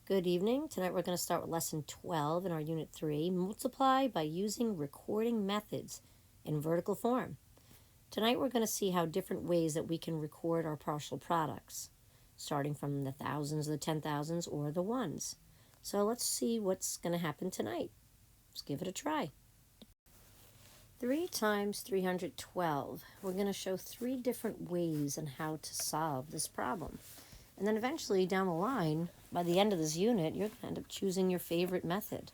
Good evening. Tonight we're going to start with lesson 12 in our unit 3, multiply by using recording methods in vertical form. Tonight we're going to see how different ways that we can record our partial products, starting from the thousands, the 10,000s, or the ones. So let's see what's going to happen tonight. Let's give it a try. 3 times 312. We're going to show 3 different ways on how to solve this problem. And then eventually down the line, by the end of this unit, you're going to end up choosing your favorite method.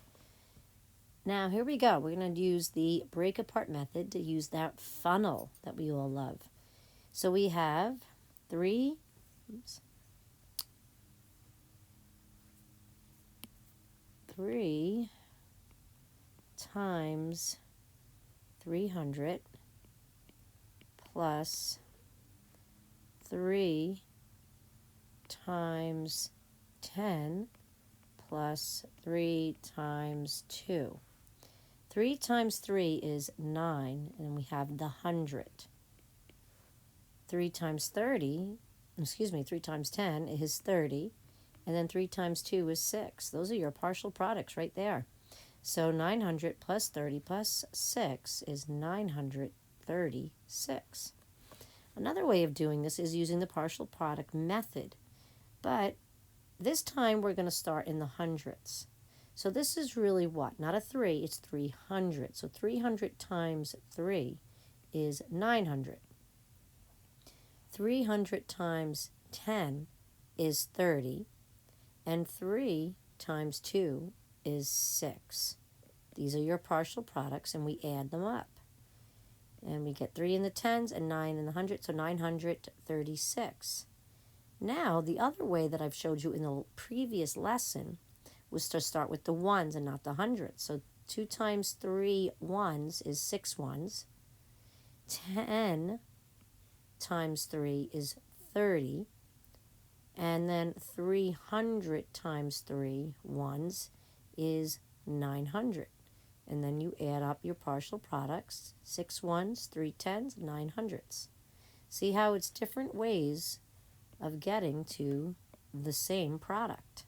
Now, here we go. We're going to use the break apart method to use that funnel that we all love. So we have 3 times 300 plus 3 times 10 plus 3 times 2. 3 times 3 is 9, and we have the 100. 3 times 10 is 30, and then 3 times 2 is 6. Those are your partial products right there. So 900 plus 30 plus 6 is 936. Another way of doing this is using the partial product method. But this time we're going to start in the hundreds. So this is really what? Not a 3, it's 300. So 300 times 3 is 900. 300 times 10 is 30. And 3 times 2 is 6. These are your partial products, and we add them up. And we get 3 in the tens and 9 in the hundreds, so 936. Now, the other way that I've showed you in the previous lesson was to start with the ones and not the hundreds. So 2 times 3 ones is 6 ones. 10 times 3 is 30. And then 300 times 3 ones is 900. And then you add up your partial products, 6 ones, 3 tens, 9 hundreds. See how it's different ways of getting to the same product.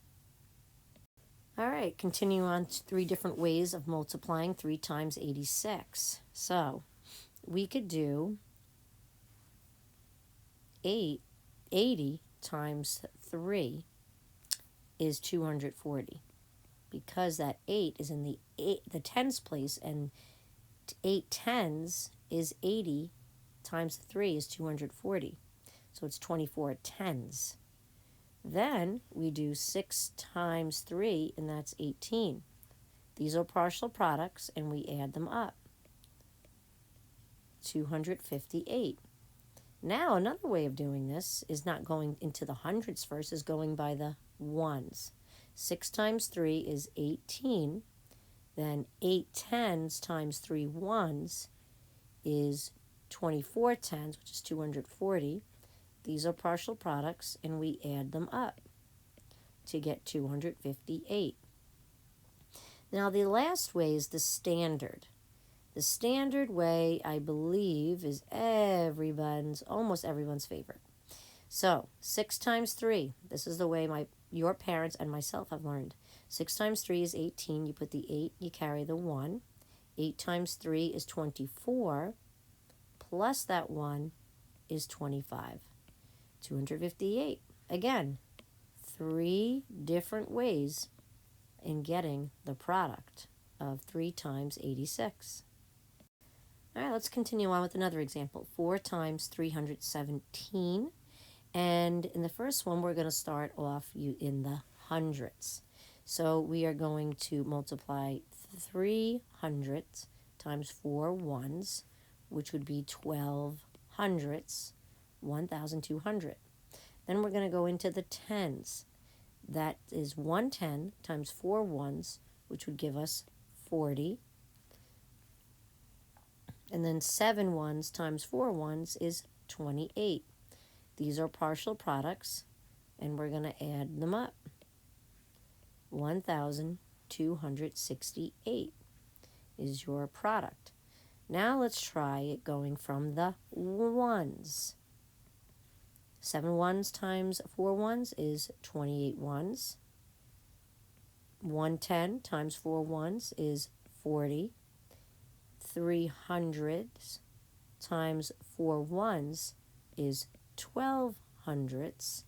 All right, continue on to 3 different ways of multiplying 3 times 86. So we could do 80 times 3 is 240, because that 8 is in the tens place, and 8 tens is 80 times 3 is 240. So it's 24 tens. Then we do 6 times 3, and that's 18. These are partial products, and we add them up. 258. Now, another way of doing this is not going into the hundreds first, is going by the ones. 6 times 3 is 18. Then 8 tens times 3 ones is 24 tens, which is 240. These are partial products, and we add them up to get 258. Now, the last way is the standard. The standard way, I believe, is almost everyone's favorite. So, 6 times 3. This is the way your parents and myself have learned. 6 times 3 is 18. You put the 8, you carry the 1. 8 times 3 is 24. Plus that 1 is 25. 258. Again, 3 different ways in getting the product of 3 times 86. All right, let's continue on with another example. 4 times 317. And in the first one, we're going to start off in the hundreds. So we are going to multiply 300 times 4 ones, which would be 12 hundredths, 1,200. Then we're going to go into the tens. That is 110 times 4 ones, which would give us 40. And then 7 ones times 4 ones is 28. These are partial products, and we're going to add them up. 1,268 is your product. Now let's try it going from the ones. 7 ones times 4 ones is 28 ones. 110 times 4 ones is 40. 300 times 4 ones is 12 hundredths.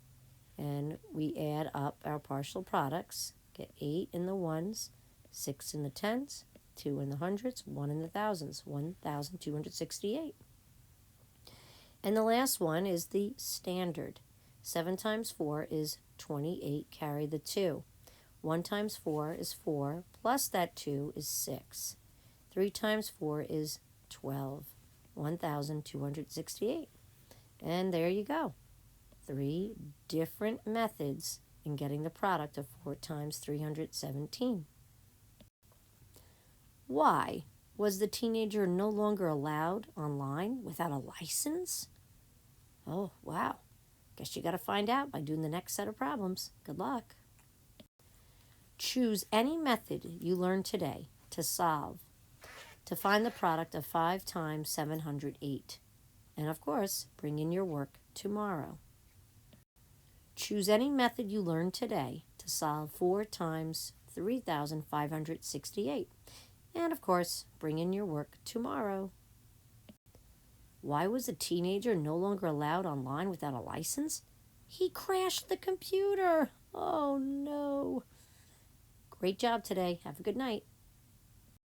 And we add up our partial products. Get 8 in the ones, 6 in the tens, 2 in the hundreds, 1 in the thousands, 1,268. And the last one is the standard. 7 times 4 is 28, carry the 2. 1 times 4 is 4, plus that 2 is 6. 3 times 4 is 12, 1,268. And there you go. 3 different methods in getting the product of 4 times 317. Why was the teenager no longer allowed online without a license? Oh, wow. Guess you got to find out by doing the next set of problems. Good luck. Choose any method you learned today to solve to find the product of 5 times 708. And of course, bring in your work tomorrow. Choose any method you learned today to solve 4 times 3,568. And of course, bring in your work tomorrow. Why was a teenager no longer allowed online without a license? He crashed the computer. Oh no. Great job today. Have a good night.